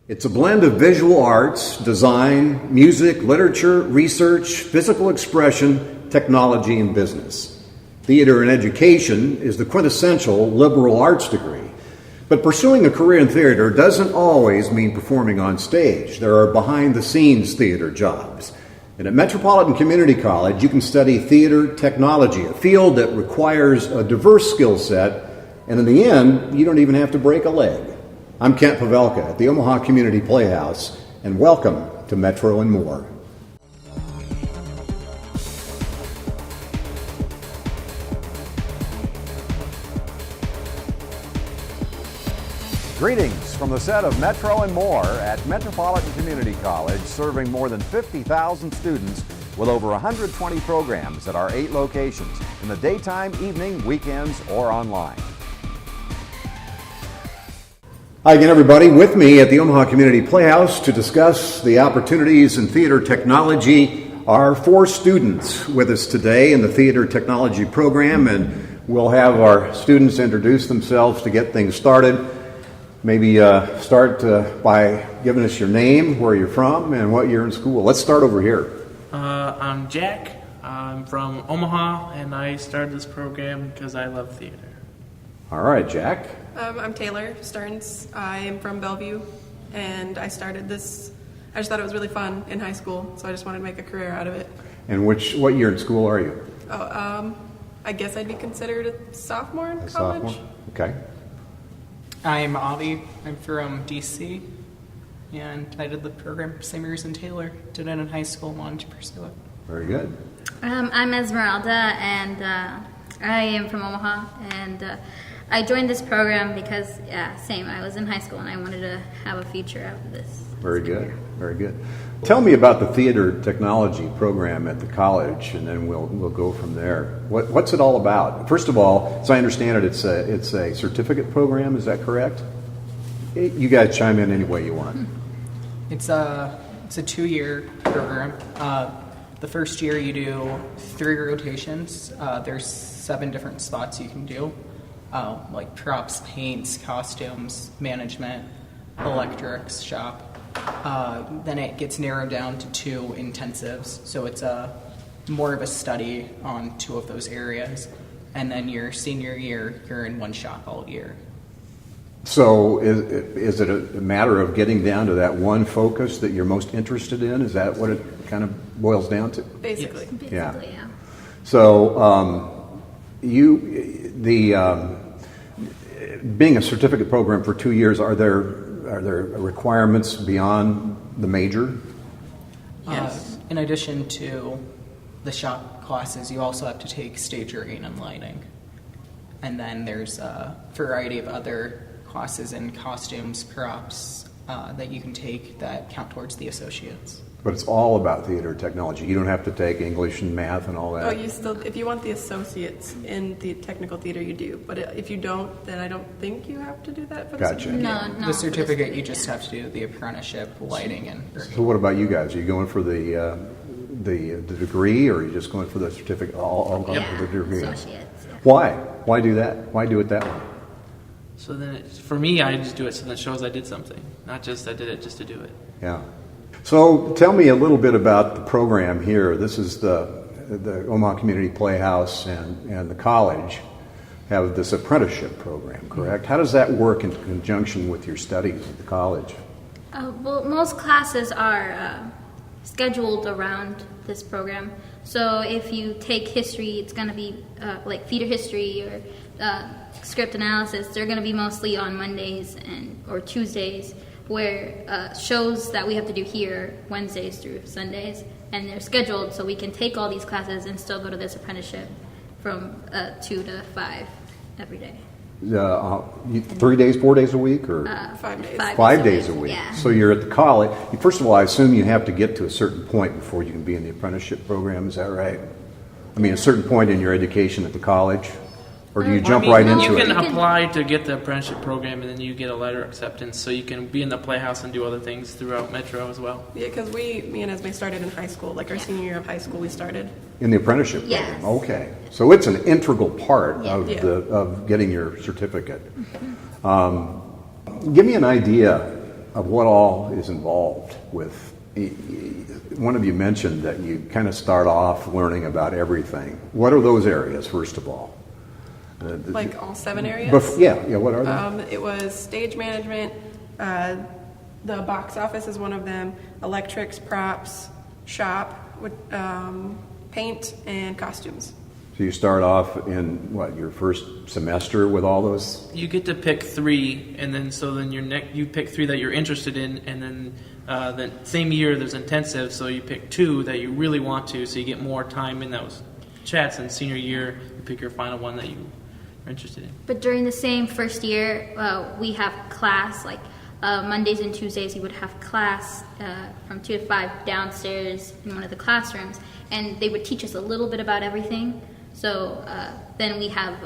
It's a blend of visual arts, design, music, literature, research, physical expression, technology, and business. Theater and education is the quintessential liberal arts degree. But pursuing a career in theater doesn't always mean performing on stage. There are behind-the-scenes theater jobs. And at Metropolitan Community College, you can study theater technology, a field that requires a diverse skill set, and in the end, you don't even have to break a leg. I'm Kent Pavelka at the Omaha Community Playhouse, and welcome to Metro and More. Greetings from the set of Metro and More at Metropolitan Community College, serving more than 50,000 students with over 120 programs at our 8 locations in the daytime, evening, weekends, or online. Hi again, everybody. With me at the Omaha Community Playhouse to discuss the opportunities in theater technology are 4 students with us today in the theater technology program, and we'll have our students introduce themselves to get things started. Maybe start by giving us your name, where you're from, and what year in school. Let's start over here. I'm Jack. I'm from Omaha, and I started this program because I love theater. All right, Jack. I'm Taylor Stearns. I am from Bellevue, and I started this. I just thought it was really fun in high school, so I just wanted to make a career out of it. And what year in school are you? I guess I'd be considered a sophomore in college. Sophomore? Okay. I'm Avi. I'm from DC, and I did the program same year as in Taylor. Did it in high school and wanted to pursue it. Very good. I'm Esmeralda, and I am from Omaha, and I joined this program because, I was in high school and I wanted to have a future after this. Very good, very good. Tell me about the theater technology program at the college, and then we'll go from there. What's it all about? First of all, as I understand it, it's a certificate program. Is that correct? You guys chime in any way you want. It's a 2-year program. The first year you do 3 rotations. There's 7 different spots you can do, like props, paints, costumes, management, electrics, shop. Then it gets narrowed down to 2 intensives, so it's more of a study on 2 of those areas. And then your senior year, you're in 1 shop all year. So is it a matter of getting down to that one focus that you're most interested in? Is that what it kind of boils down to? Basically. Yeah. So being a certificate program for 2 years, are there requirements beyond the major? Yes. In addition to the shop classes, you also have to take stage rigging and lighting. And then there's a variety of other classes in costumes, props that you can take that count towards the associates. But it's all about theater technology. You don't have to take English and math and all that. Oh, you still, if you want the associates in the technical theater, you do. But if you don't, then I don't think you have to do that for the Gotcha. certificate. No. The certificate, you just have to do the apprenticeship, lighting, and So what about you guys? Are you going for the degree, or are you just going for the certificate? All going for the degree. Associates. Yeah. Why? Why do that? Why do it that way? So then, for me, I just do it so that it shows I did something, not just I did it just to do it. Yeah. So tell me a little bit about the program here. This is the Omaha Community Playhouse and the college have this apprenticeship program, correct? How does that work in conjunction with your studies at the college? Well, most classes are scheduled around this program. So if you take history, it's going to be like theater history or script analysis. They're going to be mostly on Mondays or Tuesdays, where shows that we have to do here Wednesdays through Sundays, and they're scheduled so we can take all these classes and still go to this apprenticeship from 2 to 5 every day. 3 days, 4 days a week, or 5 days. 5 days a week? Yeah. So you're at the college. First of all, I assume you have to get to a certain point before you can be in the apprenticeship program. Is that right? I mean, a certain point in your education at the college? Or do you jump right into You it? can apply to get the apprenticeship program, and then you get a letter of acceptance, so you can be in the Playhouse and do other things throughout Metro as well. Yeah, because me and Esme started in high school. Like our senior year of high school, we started. In the apprenticeship program? Yes. Okay. So it's an integral part Yeah. of getting your certificate. Give me an idea of what all is involved with. One of you mentioned that you kind of start off learning about everything. What are those areas, first of all? Like all 7 areas? Yeah. What are they? It was stage management. The box office is one of them. Electrics, props, shop, paint, and costumes. So you start off in your first semester with all those? You get to pick 3, and then you pick 3 that you're interested in, and then the same year there's intensive, so you pick 2 that you really want to, so you get more time in those chats. And senior year, you pick your final one that you are interested in. But during the same first year, we have class, like Mondays and Tuesdays you would have class from 2 to 5 downstairs in one of the classrooms, and they would teach us a little bit about everything. So then we have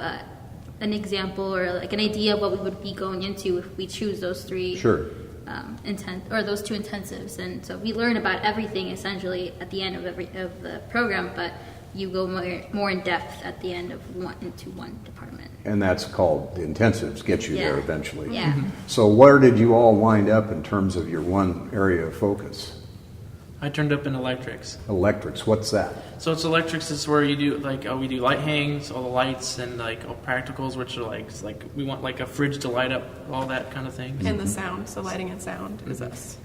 an example or like an idea of what we would be going into if we choose those 3 those 2 intensives. And so we learn about everything essentially at the end of the program, but you go more in depth at the end of into one department. And that's called the intensives, get you there eventually. Yeah. So where did you all wind up in terms of your one area of focus? I turned up in electrics. Electrics, what's that? So it's electrics is where you do we do light hangs, all the lights, and all practicals, which are like we want like a fridge to light up, all that kind of thing. And the sound, so lighting and sound is us.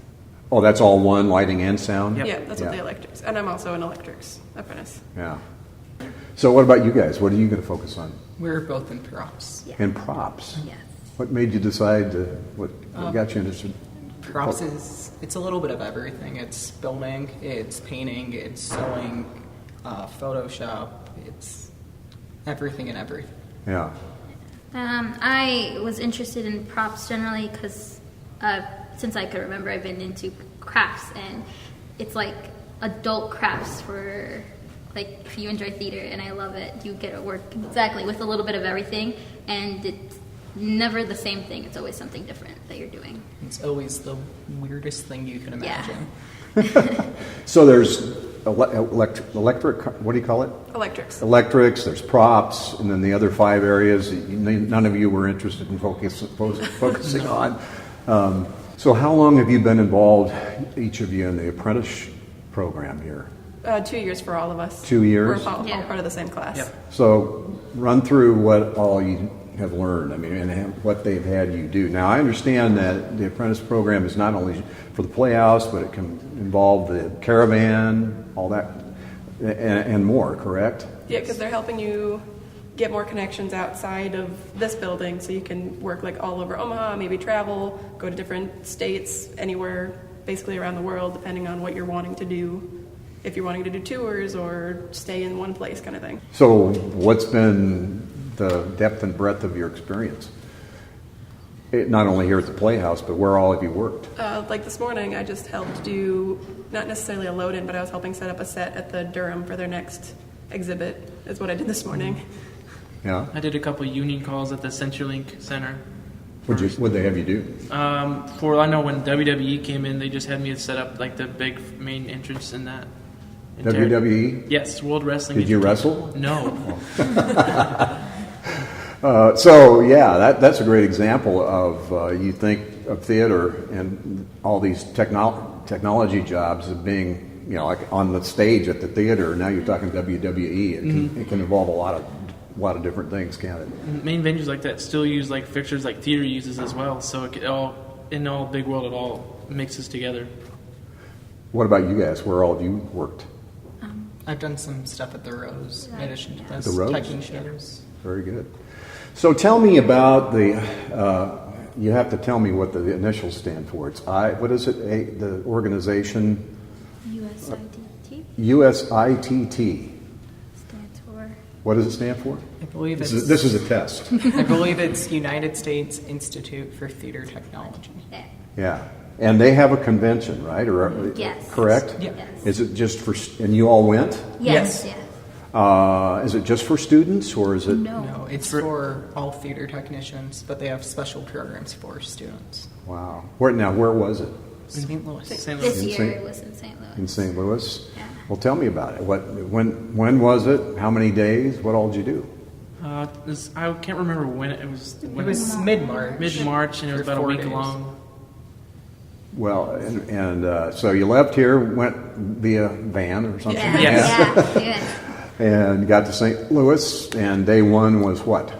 Oh, that's all one, lighting and sound? Yep. Yeah, that's what the electrics. And I'm also an electrics apprentice. Yeah. So what about you guys? What are you going to focus on? We're both in props. Yeah. In props? Yes. What made you decide what got you interested? Props it's a little bit of everything. It's building, it's painting, it's sewing, Photoshop, it's everything and everything. Yeah. I was interested in props generally because since I could remember, I've been into crafts, and it's like adult crafts for like if you enjoy theater, and I love it. You get to work exactly with a little bit of everything, and it's never the same thing. It's always something different that you're doing. It's always the weirdest thing you can imagine. So there's electric, what do you call it? Electrics. Electrics, there's props, and then the other 5 areas none of you were interested in focusing on. So how long have you been involved, each of you, in the apprentice program here? 2 years for all of us. 2 years? We're all part of the same class. Yep. So run through what all you have learned, and what they've had you do. Now, I understand that the apprentice program is not only for the Playhouse, but it can involve the caravan, all that, and more, correct? Yeah, because they're helping you get more connections outside of this building, so you can work like all over Omaha, maybe travel, go to different states, anywhere basically around the world, depending on what you're wanting to do. If you're wanting to do tours or stay in one place kind of thing. So what's been the depth and breadth of your experience? Not only here at the Playhouse, but where all have you worked? Like this morning, I just helped do, not necessarily a load-in, but I was helping set up a set at the Durham for their next exhibit, is what I did this morning. Yeah. I did a couple of union calls at the CenturyLink Center. What'd they have you do? I know when WWE came in, they just had me set up like the big main entrance in that. WWE? Yes, World Wrestling. Did you wrestle? No. So yeah, that's a great example of you think of theater and all these technology jobs of being, like on the stage at the theater. Now you're talking WWE. It can involve a lot of different things, can't it? Main venues like that still use like fixtures like theater uses as well. So in all big world, it all mixes together. What about you guys? Where all of you worked? I've done some stuff at the Rose in addition to this. The Rose? Teching shows. Very good. So tell me about you have to tell me what the initials stand for. It's what is it? The organization? USITT USITT. stands for. What does it stand for? I believe This it's is a test. I believe it's United States Institute for Theater Technology. Yeah. Yeah. And they have a convention, right? Or Yes. correct? Yeah. Yes. Is it just for, and you all went? Yes. Yes. Yes. Is it just for students, or is it? No, it's for all theater technicians, but they have special programs for students. Wow. Where was it? St. Louis. St. This Louis. year it was in St. Louis. In St. Louis? Yeah. Well, tell me about it. When was it? How many days? What all did you do? I can't remember when it was. It was mid-March. Mid-March, and it was For about a 4 week days. long. Well, and so you left here, went via van or something? Yes. And got to St. Louis, and day one was what?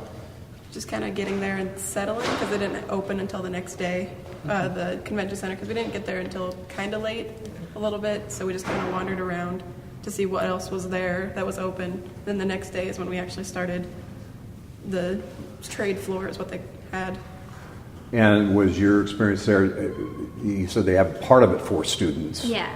Just kind of getting there and settling because it didn't open until the next day, the convention center, because we didn't get there until kind of late a little bit. So we just kind of wandered around to see what else was there that was open. Then the next day is when we actually started. The trade floor is what they had. And was your experience there, you said they have part of it for students. Yeah.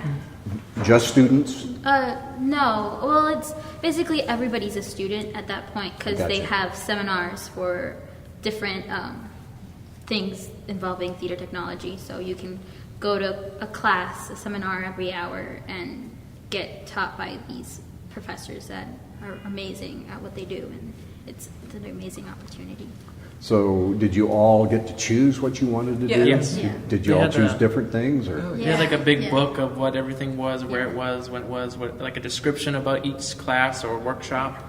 Just students? No. Well, it's basically everybody's a student at that point because they Gotcha. have seminars for different things involving theater technology. So you can go to a class, a seminar every hour, and get taught by these professors that are amazing at what they do, and it's an amazing opportunity. So did you all get to choose what you wanted to do? Yes. Yeah. Did you They all had choose a- different things? Or? We had like a big Yeah. book of what everything was, where it was, when it was, like a description about each class or workshop.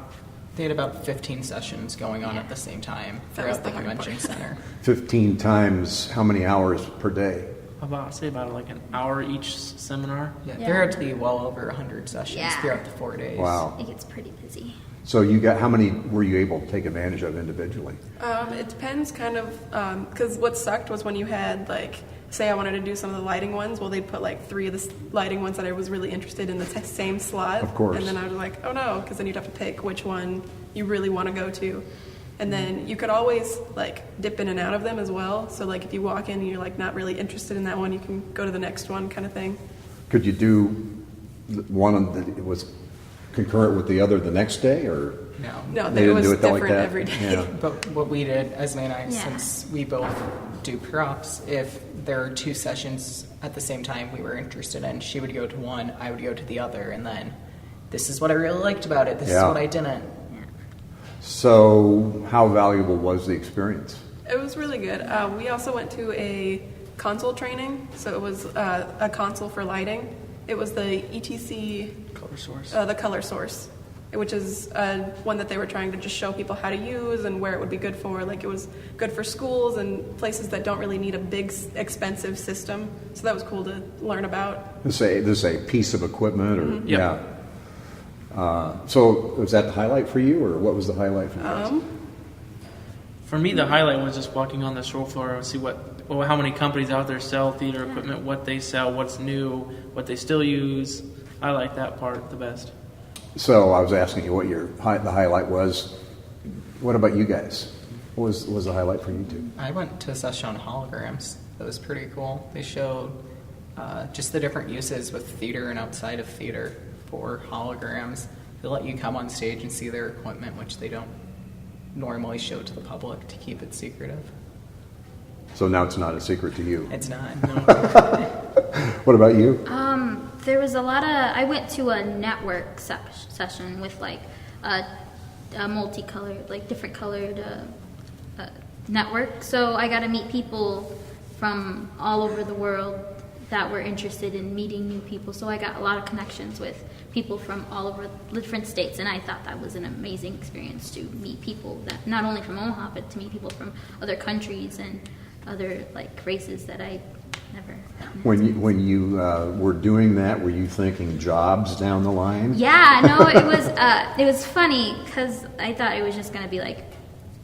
They had about 15 sessions going on at the same time That was throughout the the hard convention center. 15 times how many hours per day? About like an hour each seminar. Yeah, Yeah. there had to be well over 100 sessions Yeah. throughout the 4 days. Wow. It gets pretty busy. So you got, how many were you able to take advantage of individually? It depends kind of, because what sucked was when you had, like, say I wanted to do some of the lighting ones, well, they'd put like 3 of the lighting ones that I was really interested in the same slot. Of course. And then I was like, oh no, because then you'd have to pick which one you really want to go to. And then you could always, like, dip in and out of them as well. So, like, if you walk in and you're, like, not really interested in that one, you can go to the next one kind of thing. Could you do one that was concurrent with the other the next day, or No. No, they it didn't was do it different like that? every day. Yeah. But what we did, Esme and I, Yeah. since we both do props, if there are 2 sessions at the same time we were interested in, she would go to one, I would go to the other, and then this is what I really liked about it, this is Yeah. what I didn't. So how valuable was the experience? It was really good. We also went to a console training, so it was a console for lighting. It was the ETC, Color source. the color source, which is one that they were trying to just show people how to use and where it would be good for. Like, it was good for schools and places that don't really need a big, expensive system. So that was cool to learn about. This is a piece of equipment, or Yep. yeah. So was that the highlight for you, or what was the highlight for you guys? For me, the highlight was just walking on the show floor and see how many companies out there sell theater equipment, what they sell, what's new, what they still use. I like that part the best. So I was asking you what the highlight was. What about you guys? What was the highlight for you two? I went to a session on holograms. That was pretty cool. They showed just the different uses with theater and outside of theater for holograms. They let you come on stage and see their equipment, which they don't normally show to the public to keep it secretive. So now it's not a secret to you. It's not. What about you? There was a lot of. I went to a network session with like a multicolored, like different colored network. So I got to meet people from all over the world that were interested in meeting new people. So I got a lot of connections with people from all over different states, and I thought that was an amazing experience to meet people that not only from Omaha, but to meet people from other countries and other like races that I never. When you were doing that, were you thinking jobs down the line? Yeah, no, it was funny because I thought it was just going to be like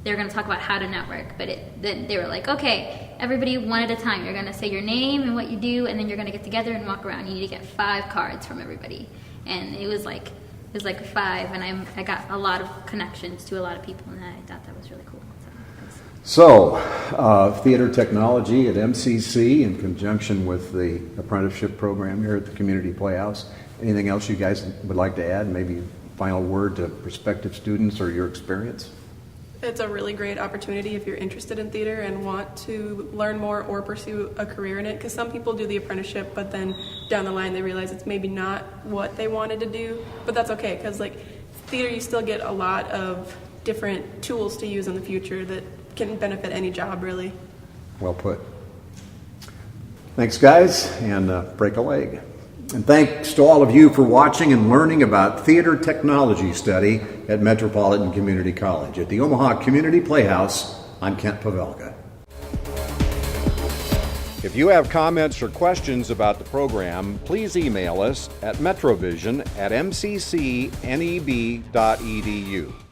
they were going to talk about how to network, but then they were like, okay, everybody one at a time. You're going to say your name and what you do, and then you're going to get together and walk around. You need to get 5 cards from everybody, and it was like 5, and I got a lot of connections to a lot of people, and I thought that was really cool. So, theater technology at MCC in conjunction with the apprenticeship program here at the Community Playhouse. Anything else you guys would like to add? Maybe a final word to prospective students or your experience? It's a really great opportunity if you're interested in theater and want to learn more or pursue a career in it, because some people do the apprenticeship, but then down the line they realize it's maybe not what they wanted to do. But that's okay, because like theater, you still get a lot of different tools to use in the future that can benefit any job, really. Well put. Thanks, guys, and break a leg. And thanks to all of you for watching and learning about theater technology study at Metropolitan Community College. At the Omaha Community Playhouse, I'm Kent Pavelka. If you have comments or questions about the program, please email us at metrovision@mccneb.edu.